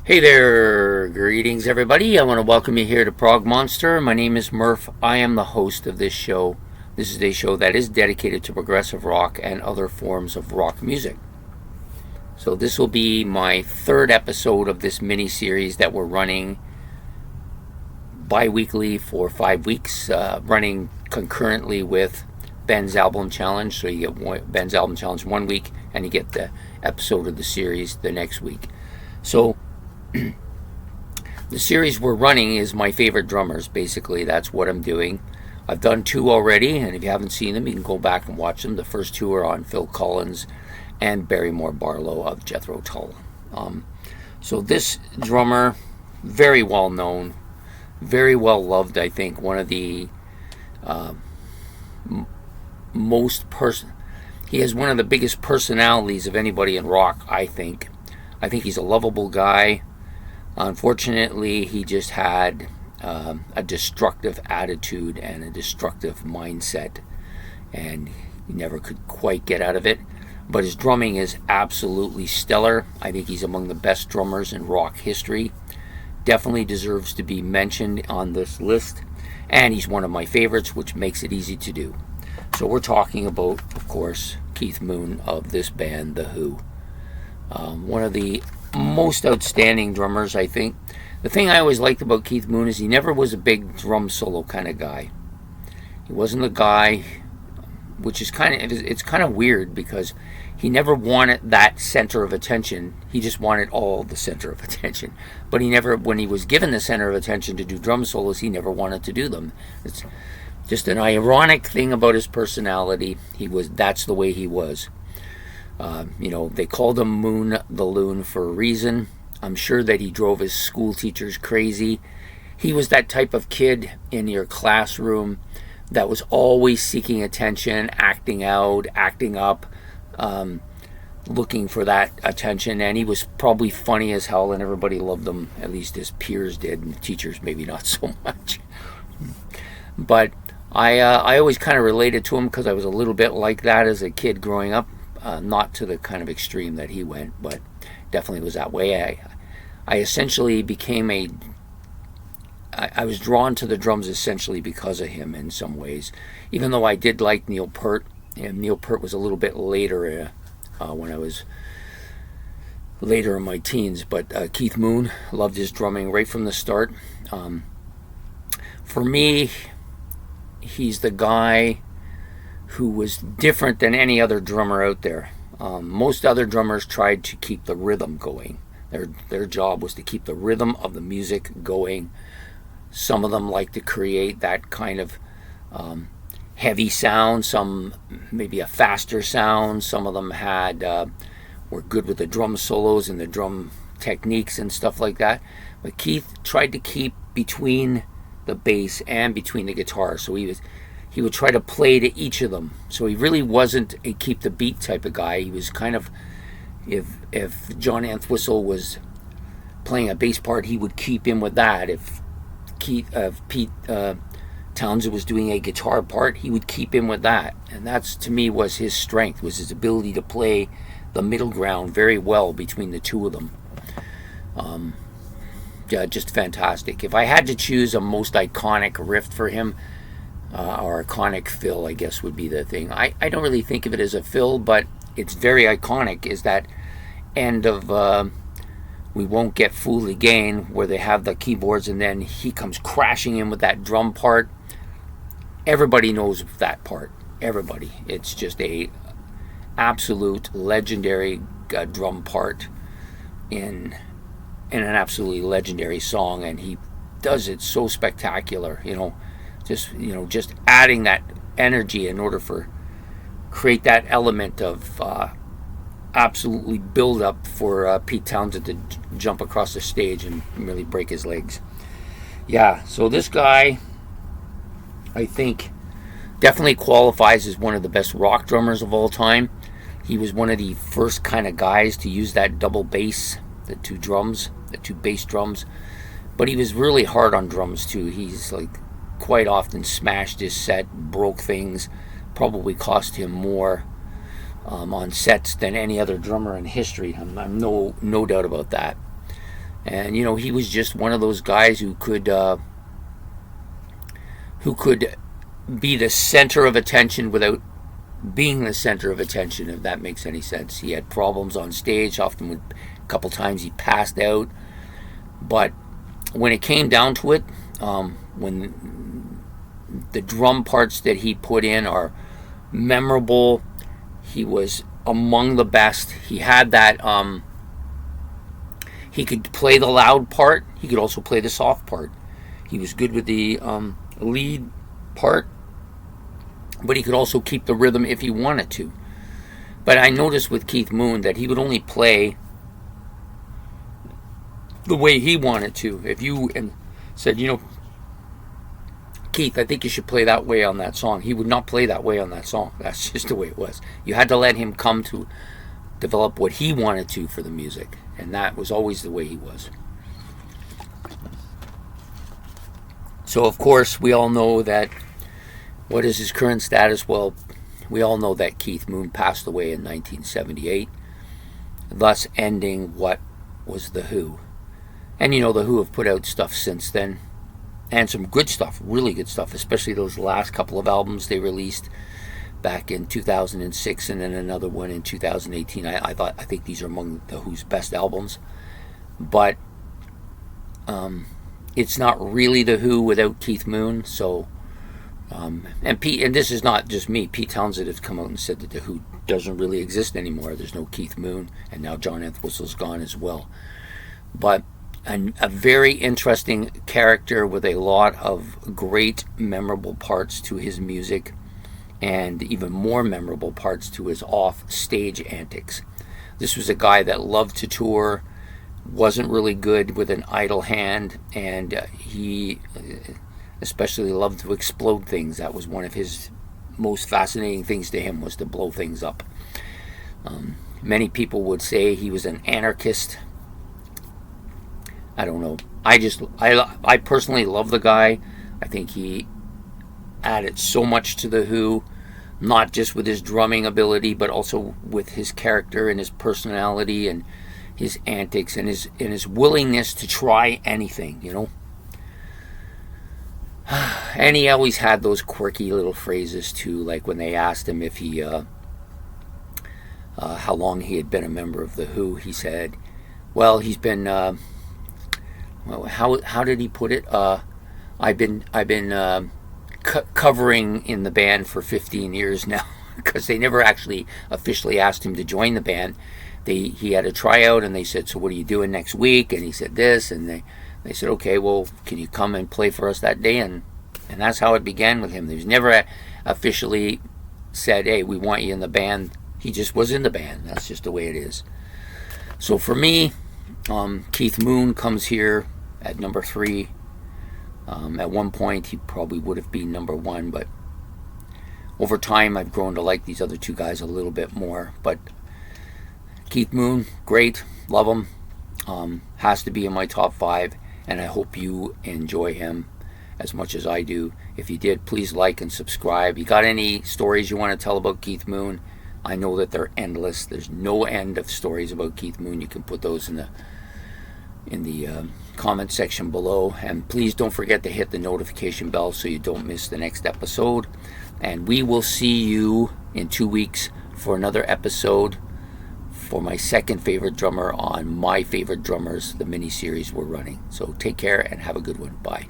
Hey there, greetings everybody. I want to welcome you here to Prog Monster. My name is Murph. I am the host of this show. This is a show that is dedicated to progressive rock and other forms of rock music. So this will be my third episode of this mini series that we're running bi-weekly for 5 weeks, running concurrently with Ben's Album Challenge. So you get Ben's Album Challenge 1 week and you get the episode of the series the next week. So the series we're running is my favorite drummers. Basically, that's what I'm doing. I've done 2 already, and if you haven't seen them, you can go back and watch them. The first 2 are on Phil Collins and Barrymore Barlow of Jethro Tull. So this drummer, very well known, very well loved, I think. One of the he has one of the biggest personalities of anybody in rock, I think. I think he's a lovable guy. Unfortunately, he just had a destructive attitude and a destructive mindset, and he never could quite get out of it. But his drumming is absolutely stellar. I think he's among the best drummers in rock history. Definitely deserves to be mentioned on this list, and he's one of my favorites, which makes it easy to do. So we're talking about, of course, Keith Moon of this band, The Who. One of the most outstanding drummers, I think. The thing I always liked about Keith Moon is he never was a big drum solo kind of guy. He wasn't a guy, which is it's kind of weird because he never wanted that center of attention. He just wanted all the center of attention. But he never, when he was given the center of attention to do drum solos, he never wanted to do them. It's just an ironic thing about his personality. That's the way he was. They called him Moon the Loon for a reason. I'm sure that he drove his school teachers crazy. He was that type of kid in your classroom that was always seeking attention, acting out, acting up, looking for that attention. And he was probably funny as hell, and everybody loved him, at least his peers did, and teachers maybe not so much. But I always kind of related to him because I was a little bit like that as a kid growing up. Not to the kind of extreme that he went, but definitely was that way. I essentially became I was drawn to the drums essentially because of him in some ways, even though I did like Neil Peart, and Neil Peart was a little bit later when I was later in my teens, but Keith Moon, loved his drumming right from the start. For me, he's the guy who was different than any other drummer out there. Most other drummers tried to keep the rhythm going. Their job was to keep the rhythm of the music going. Some of them like to create that kind of heavy sound, some maybe a faster sound. Some of them were good with the drum solos and the drum techniques and stuff like that. But Keith tried to keep between the bass and between the guitar. So he would try to play to each of them. So he really wasn't a keep the beat type of guy. He was kind of, if John Entwistle was playing a bass part, he would keep in with that. If Pete Townsend was doing a guitar part, he would keep in with that. And that's, to me, was his strength, was his ability to play the middle ground very well between the two of them. Just fantastic. If I had to choose a most iconic riff for him, or iconic fill, I guess would be the thing. I don't really think of it as a fill, but it's very iconic, is that end of We Won't Get Fooled Again, where they have the keyboards and then he comes crashing in with that drum part. Everybody knows that part. Everybody. It's just a absolute legendary drum part in an absolutely legendary song, and he does it so spectacular, just adding that energy in order for create that element of absolutely build up for Pete Townsend to jump across the stage and really break his legs. Yeah, so this guy, I think, definitely qualifies as one of the best rock drummers of all time. He was one of the first kind of guys to use that double bass, the two bass drums. But he was really hard on drums too. He's quite often smashed his set, broke things, probably cost him more on sets than any other drummer in history. I'm no doubt about that. And you know, he was just one of those guys who could be the center of attention without being the center of attention, if that makes any sense. He had problems on stage. Often, a couple times he passed out. But when it came down to it, when the drum parts that he put in are memorable, he was among the best. He had that. He could play the loud part. He could also play the soft part. He was good with the lead part, but he could also keep the rhythm if he wanted to. But I noticed with Keith Moon that he would only play the way he wanted to. If you said, you know, Keith, I think you should play that way on that song, he would not play that way on that song. That's just the way it was. You had to let him come to develop what he wanted to for the music, and that was always the way he was. So of course we all know that, what is his current status? Well, we all know that Keith Moon passed away in 1978, thus ending what was The Who. And you know, The Who have put out stuff since then, and some good stuff, really good stuff, especially those last couple of albums they released back in 2006 and then another one in 2018. I think these are among The Who's best albums. But it's not really The Who without Keith Moon. So and this is not just me. Pete Townsend has come out and said that The Who doesn't really exist anymore. There's no Keith Moon, and now John Entwistle's gone as well. But a very interesting character with a lot of great memorable parts to his music, and even more memorable parts to his off-stage antics. This was a guy that loved to tour, wasn't really good with an idle hand, and he especially loved to explode things. That was one of his most fascinating things to him, was to blow things up. Many people would say he was an anarchist. I don't know. I personally love the guy. I think he added so much to The Who, not just with his drumming ability, but also with his character and his personality and his antics and his willingness to try anything, you know. And he always had those quirky little phrases too, like when they asked him if he how long he had been a member of The Who, he said, well, he's been well, how did he put it? I've been covering in the band for 15 years now, because they never actually officially asked him to join the band. He had a tryout, and they said, so what are you doing next week? And he said this, and they said, okay, well, can you come and play for us that day? And that's how it began with him. He was never officially said, hey, we want you in the band. He just was in the band. That's just the way it is. So for me, Keith Moon comes here at number 3. At one point, he probably would have been number 1, but over time, I've grown to like these other two guys a little bit more. But Keith Moon, great, love him, has to be in my top 5, and I hope you enjoy him as much as I do. If you did, please like and subscribe. You got any stories you want to tell about Keith Moon? I know that they're endless. There's no end of stories about Keith Moon. You can put those in the comment section below, and please don't forget to hit the notification bell so you don't miss the next episode. And we will see you in 2 weeks for another episode for my second favorite drummer on My Favorite Drummers, the mini series we're running. So take care and have a good one. Bye.